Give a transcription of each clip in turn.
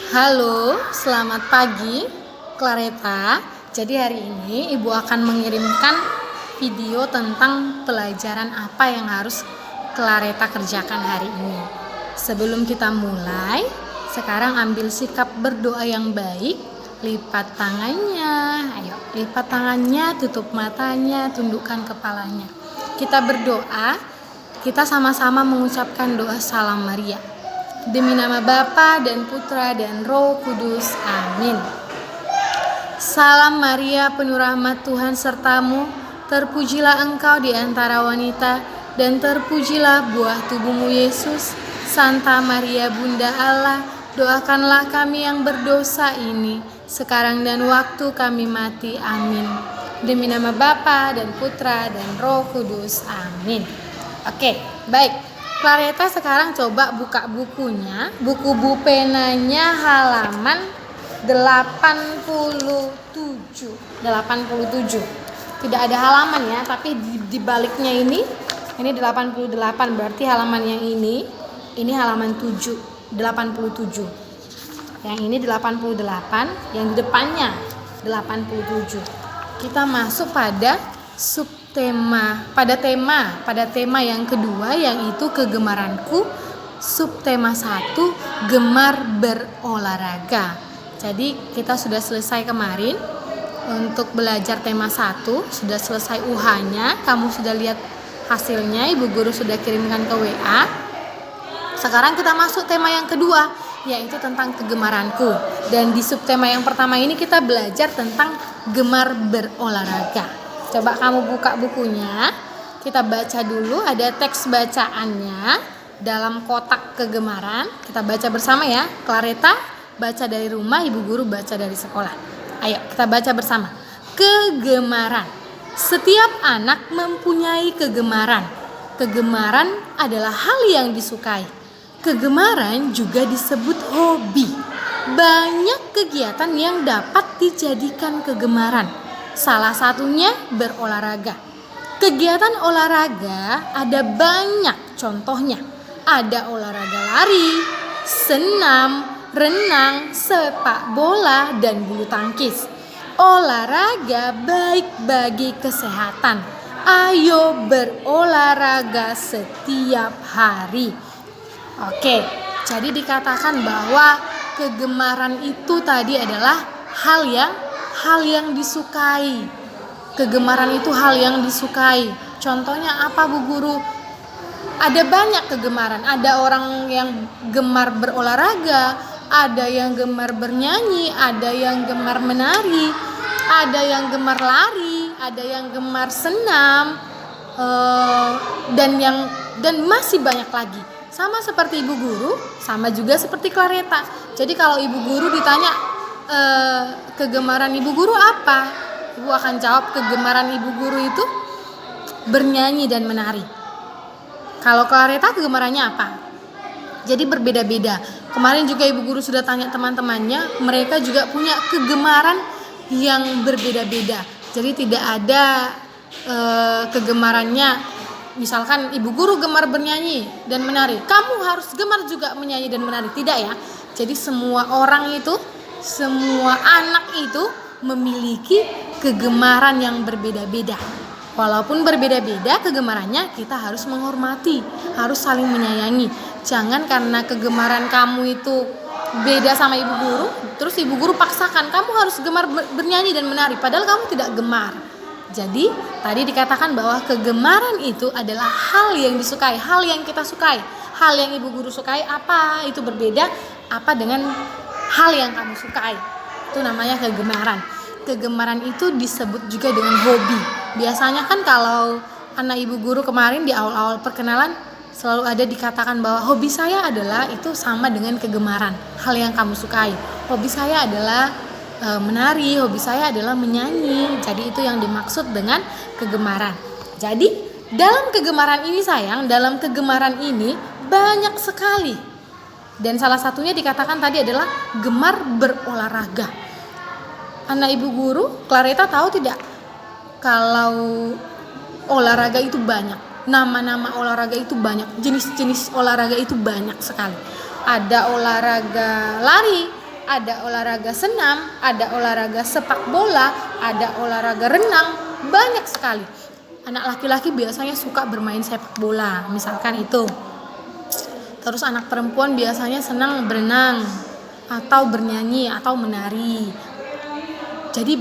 Halo, selamat pagi, Clareta. Jadi hari ini Ibu akan mengirimkan video tentang pelajaran apa yang harus Clareta kerjakan hari ini. Sebelum kita mulai, sekarang ambil sikap berdoa yang baik. Lipat tangannya, ayo lipat tangannya, tutup matanya, tundukkan kepalanya. Kita berdoa, kita sama-sama mengucapkan doa Salam Maria. Demi nama Bapa dan Putra dan Roh Kudus. Amin. Salam Maria, penuh rahmat Tuhan sertamu, terpujilah engkau di antara wanita, dan terpujilah buah tubuhmu Yesus. Santa Maria Bunda Allah, doakanlah kami yang berdosa ini, sekarang dan waktu kami mati. Amin. Demi nama Bapa dan Putra dan Roh Kudus. Amin. Oke, baik. Clareta sekarang coba buka bukunya, buku bupenanya halaman 87. Tidak ada halaman ya, tapi di baliknya ini 88, berarti halaman yang ini halaman 87. Yang ini 88, yang di depannya 87. Kita masuk pada pada tema yang kedua, yaitu kegemaranku. Subtema 1, gemar berolahraga. Jadi kita sudah selesai kemarin untuk belajar tema 1, sudah selesai UH-nya, kamu sudah lihat hasilnya, Ibu Guru sudah kirimkan ke WA. Sekarang kita masuk tema yang kedua, yaitu tentang kegemaranku. Dan di subtema yang pertama ini kita belajar tentang gemar berolahraga. Coba kamu buka bukunya, kita baca dulu, ada teks bacaannya dalam kotak kegemaran. Kita baca bersama ya. Clareta baca dari rumah, Ibu Guru baca dari sekolah. Ayo kita baca bersama. Kegemaran. Setiap anak mempunyai kegemaran. Kegemaran adalah hal yang disukai. Kegemaran juga disebut hobi. Banyak kegiatan yang dapat dijadikan kegemaran. Salah satunya berolahraga. Kegiatan olahraga ada banyak contohnya. Ada olahraga lari, senam, renang, sepak bola, dan bulu tangkis. Olahraga baik bagi kesehatan. Ayo berolahraga setiap hari. Oke, jadi dikatakan bahwa kegemaran itu tadi adalah hal yang disukai. Kegemaran itu hal yang disukai. Contohnya apa, Bu Guru? Ada banyak kegemaran. Ada orang yang gemar berolahraga, ada yang gemar bernyanyi, ada yang gemar menari, ada yang gemar lari, ada yang gemar senam, dan masih banyak lagi. Sama seperti Ibu Guru, sama juga seperti Clareta. Jadi kalau Ibu Guru ditanya kegemaran Ibu Guru apa? Ibu akan jawab kegemaran Ibu Guru itu bernyanyi dan menari. Kalau Clareta kegemarannya apa? Jadi berbeda-beda. Kemarin juga Ibu Guru sudah tanya teman-temannya, mereka juga punya kegemaran yang berbeda-beda. Jadi tidak ada kegemarannya. Misalkan Ibu Guru gemar bernyanyi dan menari, kamu harus gemar juga menyanyi dan menari. Tidak ya. Jadi semua anak itu memiliki kegemaran yang berbeda-beda. Walaupun berbeda-beda kegemarannya, kita harus menghormati, harus saling menyayangi. Jangan karena kegemaran kamu itu beda sama Ibu Guru, terus Ibu Guru paksakan kamu harus gemar bernyanyi dan menari, padahal kamu tidak gemar. Jadi tadi dikatakan bahwa kegemaran itu adalah hal yang disukai, hal yang kita sukai. Hal yang Ibu Guru sukai apa itu berbeda apa dengan hal yang kamu sukai. Itu namanya kegemaran. Kegemaran itu disebut juga dengan hobi. Biasanya kan kalau anak Ibu Guru kemarin di awal-awal perkenalan selalu ada dikatakan bahwa hobi saya adalah itu sama dengan kegemaran, hal yang kamu sukai. Hobi saya adalah menari, hobi saya adalah menyanyi. Jadi itu yang dimaksud dengan kegemaran. Jadi dalam kegemaran ini banyak sekali. Dan salah satunya dikatakan tadi adalah gemar berolahraga. Anak Ibu Guru, Clareta tahu tidak kalau olahraga itu banyak. Nama-nama olahraga itu banyak. Jenis-jenis olahraga itu banyak sekali. Ada olahraga lari, ada olahraga senam, ada olahraga sepak bola, ada olahraga renang, banyak sekali. Anak laki-laki biasanya suka bermain sepak bola, misalkan itu. Terus anak perempuan biasanya senang berenang atau bernyanyi atau menari. Jadi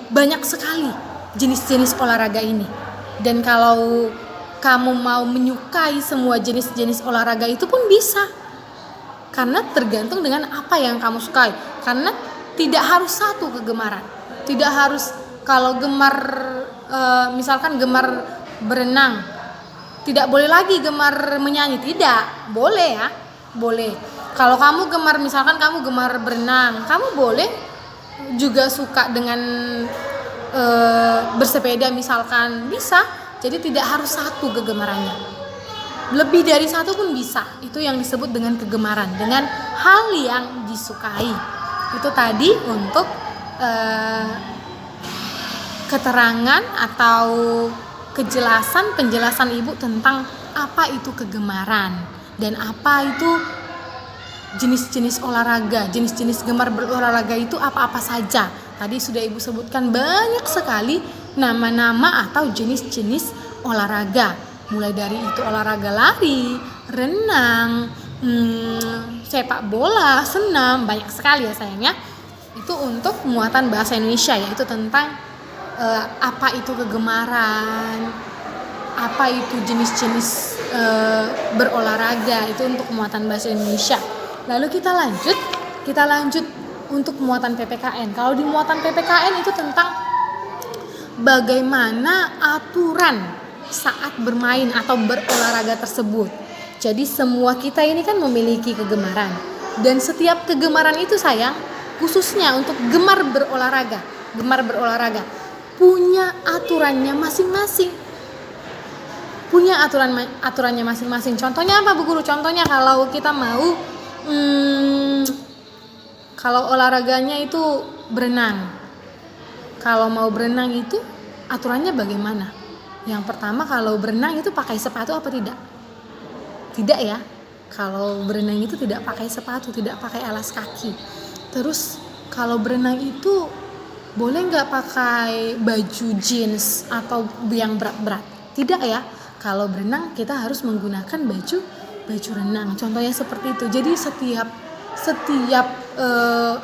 banyak sekali jenis-jenis olahraga ini. Dan kalau kamu mau menyukai semua jenis-jenis olahraga itu pun bisa. Karena tergantung dengan apa yang kamu sukai. Karena tidak harus satu kegemaran. Tidak harus kalau gemar misalkan gemar berenang, tidak boleh lagi gemar menyanyi. Tidak, boleh ya. Boleh. Kalau kamu gemar misalkan kamu gemar berenang, kamu boleh juga suka dengan bersepeda misalkan, bisa. Jadi tidak harus satu kegemarannya, lebih dari satu pun bisa. Itu yang disebut dengan kegemaran, dengan hal yang disukai. Itu tadi untuk keterangan atau penjelasan ibu tentang apa itu kegemaran dan apa itu jenis-jenis olahraga, jenis-jenis gemar berolahraga itu apa-apa saja. Tadi sudah ibu sebutkan banyak sekali nama-nama atau jenis-jenis olahraga. Mulai dari itu olahraga lari, renang, sepak bola, senam, banyak sekali ya sayangnya. Itu untuk muatan bahasa Indonesia, yaitu tentang apa itu kegemaran, apa itu jenis-jenis berolahraga, itu untuk muatan bahasa Indonesia. Lalu kita lanjut untuk muatan PPKN. Kalau di muatan PPKN itu tentang bagaimana aturan saat bermain atau berolahraga tersebut. Jadi semua kita ini kan memiliki kegemaran, dan setiap kegemaran itu sayang, khususnya untuk gemar berolahraga punya aturannya masing-masing. Contohnya apa Bu Guru? Contohnya kalau kita mau kalau olahraganya itu berenang. Kalau mau berenang itu aturannya bagaimana? Yang pertama, kalau berenang itu pakai sepatu apa tidak? Tidak ya. Kalau berenang itu tidak pakai sepatu, tidak pakai alas kaki. Terus kalau berenang itu boleh nggak pakai baju jeans atau yang berat-berat? Tidak ya. Kalau berenang kita harus menggunakan baju renang. Contohnya seperti itu. Jadi setiap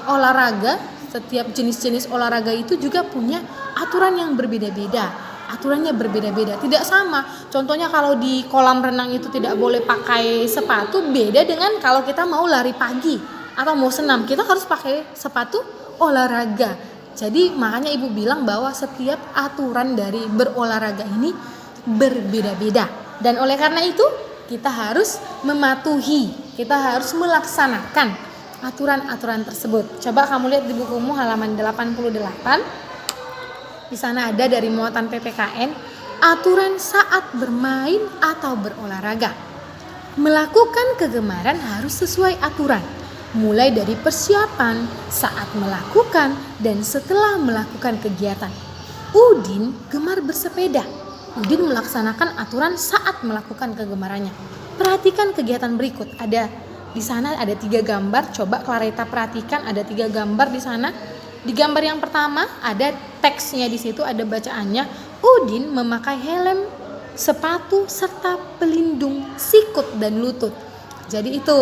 olahraga, setiap jenis-jenis olahraga itu juga punya aturan yang berbeda-beda. Aturannya berbeda-beda, tidak sama. Contohnya kalau di kolam renang itu tidak boleh pakai sepatu, beda dengan kalau kita mau lari pagi atau mau senam, kita harus pakai sepatu olahraga. Jadi makanya ibu bilang bahwa setiap aturan dari berolahraga ini berbeda-beda. Dan oleh karena itu kita harus mematuhi, kita harus melaksanakan aturan-aturan tersebut. Coba kamu lihat di bukumu halaman 88. Di sana ada dari muatan PPKN, aturan saat bermain atau berolahraga. Melakukan kegemaran harus sesuai aturan, mulai dari persiapan, saat melakukan, dan setelah melakukan kegiatan. Udin gemar bersepeda. Udin melaksanakan aturan saat melakukan kegemarannya. Perhatikan kegiatan berikut. Di sana ada 3 gambar. Coba Clareta perhatikan, ada 3 gambar di sana. Di gambar yang pertama ada teksnya, di situ ada bacaannya. Udin memakai helm, sepatu serta pelindung sikut dan lutut. Jadi itu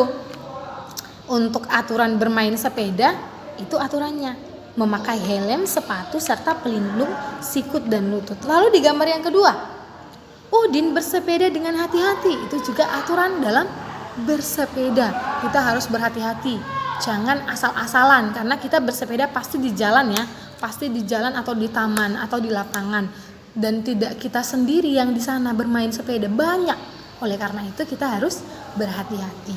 untuk aturan bermain sepeda, itu aturannya memakai helm, sepatu serta pelindung sikut dan lutut. Lalu di gambar yang kedua, Udin bersepeda dengan hati-hati. Itu juga aturan dalam bersepeda. Kita harus berhati-hati. Jangan asal-asalan, karena kita bersepeda pasti di jalan ya, pasti di jalan atau di taman atau di lapangan, dan tidak kita sendiri yang di sana bermain sepeda, banyak. Oleh karena itu kita harus berhati-hati.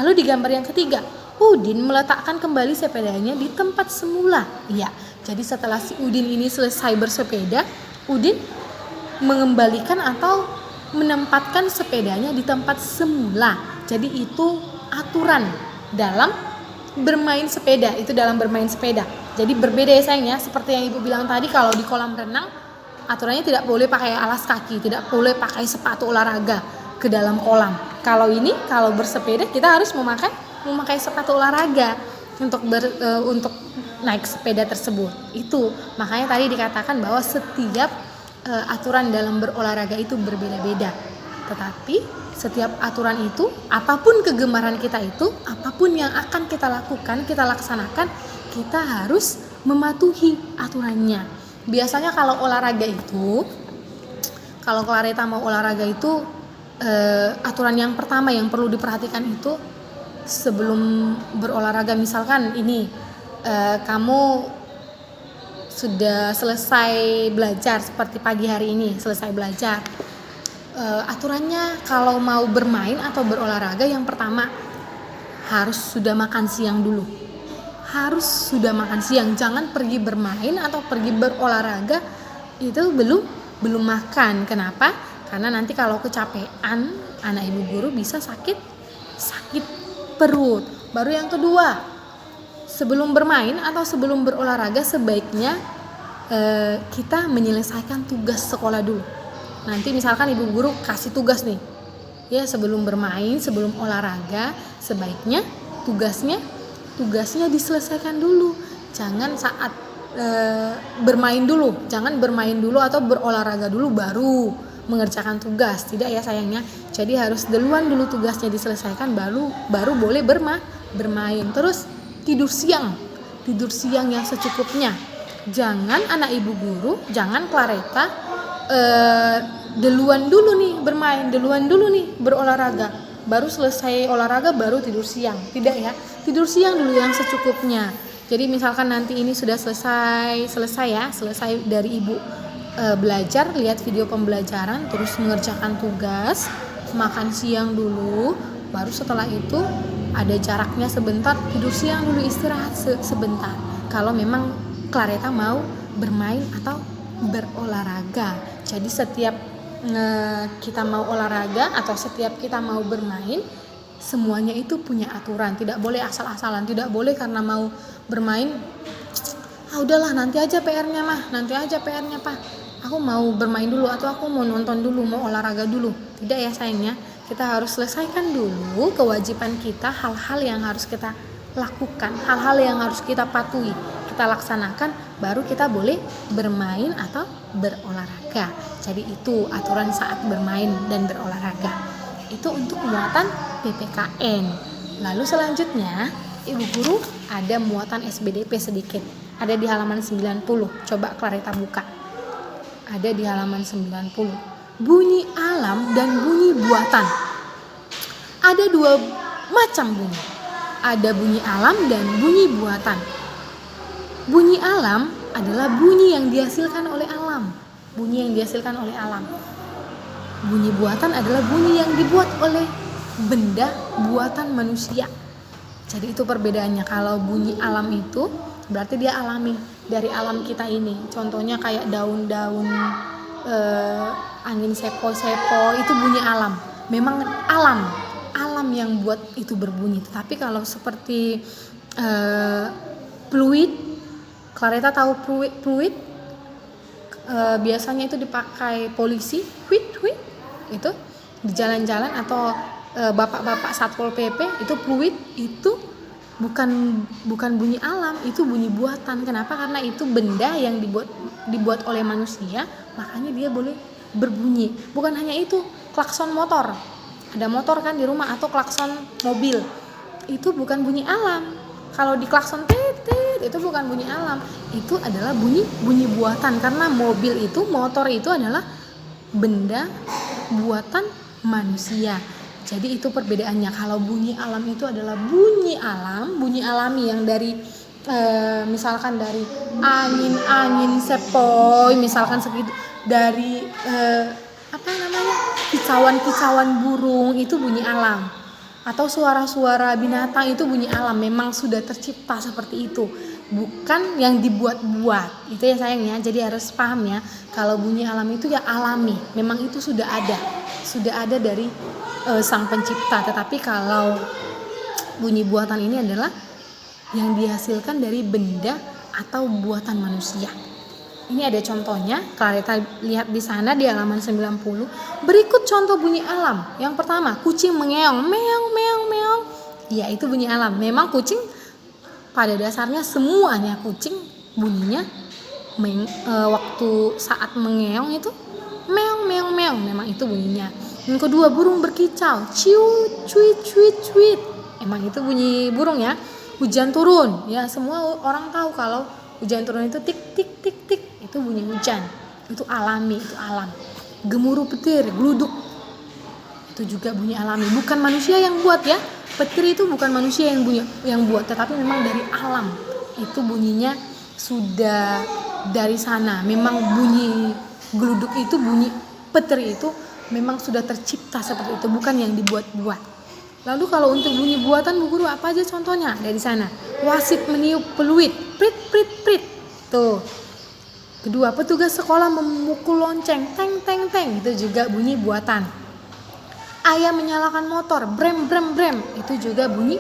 Lalu di gambar yang ketiga, Udin meletakkan kembali sepedanya di tempat semula. Iya, jadi setelah si Udin ini selesai bersepeda, Udin mengembalikan atau menempatkan sepedanya di tempat semula. Jadi itu aturan dalam bermain sepeda, itu dalam bermain sepeda. Jadi berbeda ya sayang ya, seperti yang ibu bilang tadi, kalau di kolam renang aturannya tidak boleh pakai alas kaki, tidak boleh pakai sepatu olahraga ke dalam kolam. Kalau bersepeda kita harus memakai sepatu olahraga. untuk naik sepeda tersebut. Itu makanya tadi dikatakan bahwa setiap aturan dalam berolahraga itu berbeda-beda. Tetapi setiap aturan itu, apapun kegemaran kita itu, apapun yang akan kita lakukan, kita laksanakan, kita harus mematuhi aturannya. Biasanya kalau olahraga itu, kalau Clareta mau olahraga itu, aturan yang pertama yang perlu diperhatikan itu sebelum berolahraga, misalkan ini kamu sudah selesai belajar seperti pagi hari ini selesai belajar, aturannya kalau mau bermain atau berolahraga yang pertama harus sudah makan siang dulu. Harus sudah makan siang, jangan pergi bermain atau pergi berolahraga itu belum makan. Kenapa? Karena nanti kalau kecapean anak ibu guru bisa sakit perut. Baru yang kedua, sebelum bermain atau sebelum berolahraga sebaiknya kita menyelesaikan tugas sekolah dulu. Nanti misalkan ibu guru kasih tugas nih, ya sebelum bermain, sebelum olahraga, sebaiknya tugasnya diselesaikan dulu. Jangan saat bermain dulu atau berolahraga dulu baru mengerjakan tugas. Tidak ya sayangnya. Jadi harus duluan dulu tugasnya diselesaikan baru boleh bermain. Terus tidur siang yang secukupnya. Jangan anak ibu guru, jangan Clareta duluan dulu nih bermain, duluan dulu nih berolahraga, baru selesai olahraga baru tidur siang. Tidak ya, tidur siang dulu yang secukupnya. Jadi misalkan nanti ini sudah selesai dari ibu belajar, lihat video pembelajaran, terus mengerjakan tugas, makan siang dulu, baru setelah itu ada jaraknya sebentar, tidur siang dulu, istirahat sebentar. Kalau memang Clareta mau bermain atau berolahraga. Jadi setiap kita mau olahraga atau setiap kita mau bermain, semuanya itu punya aturan. Tidak boleh asal-asalan, tidak boleh karena mau bermain, udahlah nanti aja PR-nya Pak, aku mau bermain dulu atau aku mau nonton dulu, mau olahraga dulu. Tidak ya sayangnya, kita harus selesaikan dulu kewajiban kita, hal-hal yang harus kita lakukan, hal-hal yang harus kita patuhi, kita laksanakan, baru kita boleh bermain atau berolahraga. Jadi itu aturan saat bermain dan berolahraga. Itu untuk muatan PPKN. Lalu selanjutnya ibu guru ada muatan SBDP sedikit. Ada di halaman 90. Coba Clareta buka. Ada di halaman 90. Bunyi alam dan bunyi buatan. Ada dua macam bunyi. Ada bunyi alam dan bunyi buatan. Bunyi alam adalah bunyi yang dihasilkan oleh alam. Bunyi buatan adalah bunyi yang dibuat oleh benda buatan manusia. Jadi itu perbedaannya. Kalau bunyi alam itu berarti dia alami, dari alam kita ini. Contohnya kayak daun-daun, angin sepoi-sepoi, itu bunyi alam. Memang alam yang buat itu berbunyi. Tetapi kalau seperti fluid, Clareta tahu fluid, biasanya itu dipakai polisi, itu di jalan-jalan atau bapak-bapak satpol pp, itu fluid, itu bukan bunyi alam, itu bunyi buatan. Kenapa? Karena itu benda yang dibuat oleh manusia, makanya dia boleh berbunyi. Bukan hanya itu, klakson motor, ada motor kan di rumah, atau klakson mobil, itu bukan bunyi alam. Kalau di klakson tit itu bukan bunyi alam, itu adalah bunyi buatan. Karena motor itu adalah benda buatan manusia. Jadi itu perbedaannya. Kalau bunyi alam itu adalah bunyi alami yang dari misalkan dari angin sepoi, misalkan segitu, dari kicauan burung, itu bunyi alam. Atau suara-suara binatang, itu bunyi alam, memang sudah tercipta seperti itu, bukan yang dibuat-buat. Itu ya sayangnya. Jadi harus paham ya, kalau bunyi alam itu ya alami, memang itu sudah ada dari sang pencipta. Tetapi kalau bunyi buatan ini adalah yang dihasilkan dari benda atau buatan manusia. Ini ada contohnya, Clareta lihat di sana di halaman 90. Berikut contoh bunyi alam. Yang pertama, kucing mengeong, meong meong meong. Ya, itu bunyi alam. Memang kucing pada dasarnya semuanya kucing bunyinya waktu saat mengeong itu meong meong meong, memang itu bunyinya. Yang kedua, burung berkicau, ciut cuit cuit cuit, emang itu bunyi burung ya. Hujan turun, ya semua orang tahu kalau hujan turun itu tik tik tik tik, itu bunyi hujan, itu alami, itu alam. Gemuruh petir, gluduk, itu juga bunyi alami, bukan manusia yang buat ya. Petir itu bukan manusia yang buat, tetapi memang dari alam. Itu bunyinya sudah dari sana. Memang bunyi gluduk itu, bunyi petir itu memang sudah tercipta seperti itu, bukan yang dibuat-buat. Lalu kalau untuk bunyi buatan Bu Guru apa aja contohnya? Dari sana. Wasit meniup peluit, prit prit prit. Tuh. Kedua, petugas sekolah memukul lonceng, teng teng teng, itu juga bunyi buatan. Ayah menyalakan motor, brem brem brem, itu juga bunyi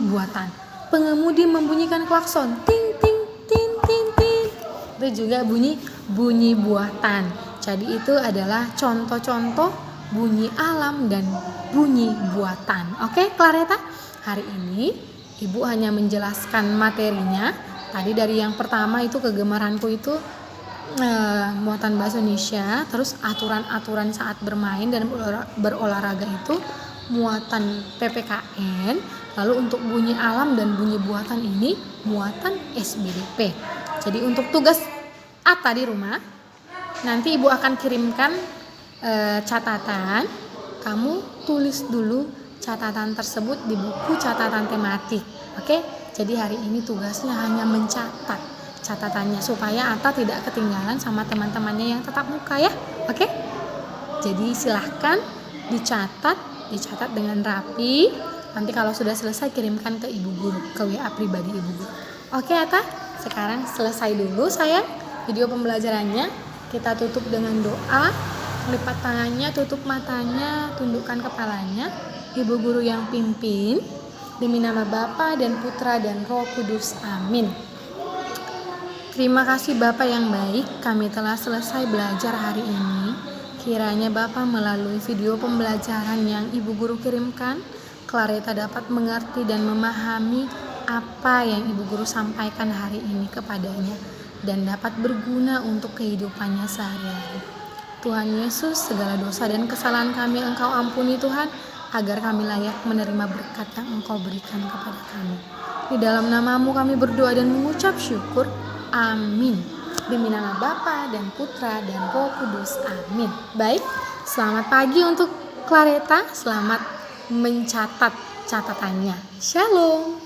buatan. Pengemudi membunyikan klakson, ting ting ting ting ting, itu juga bunyi buatan. Jadi itu adalah contoh-contoh bunyi alam dan bunyi buatan. Oke, Clareta? Hari ini Ibu hanya menjelaskan materinya. Tadi dari yang pertama itu kegemaranku itu muatan bahasa Indonesia, terus aturan-aturan saat bermain dan berolahraga itu muatan PPKN. Lalu untuk bunyi alam dan bunyi buatan ini muatan SBDP. Jadi untuk tugas Ata di rumah, nanti Ibu akan kirimkan catatan. Kamu tulis dulu catatan tersebut di buku catatan tematik. Oke? Jadi hari ini tugasnya hanya mencatat catatannya supaya Ata tidak ketinggalan sama teman-temannya yang tatap muka ya. Oke? Jadi silahkan dicatat dengan rapi. Nanti kalau sudah selesai kirimkan ke Ibu Guru, ke WA pribadi Ibu Guru. Oke Ata, sekarang selesai dulu sayang video pembelajarannya. Kita tutup dengan doa. Lipat tangannya, tutup matanya, tundukkan kepalanya. Ibu Guru yang pimpin. Demi nama Bapa dan Putra dan Roh Kudus. Amin. Terima kasih Bapak yang baik, kami telah selesai belajar hari ini. Kiranya Bapak melalui video pembelajaran yang Ibu Guru kirimkan, Clareta dapat mengerti dan memahami apa yang Ibu Guru sampaikan hari ini kepadanya dan dapat berguna untuk kehidupannya sehari-hari. Tuhan Yesus, segala dosa dan kesalahan kami Engkau ampuni Tuhan, agar kami layak menerima berkat yang Engkau berikan kepada kami. Di dalam nama-Mu kami berdoa dan mengucap syukur. Amin. Demi nama Bapa dan Putra dan Roh Kudus. Amin. Baik, selamat pagi untuk Clareta. Selamat mencatat catatannya. Shalom.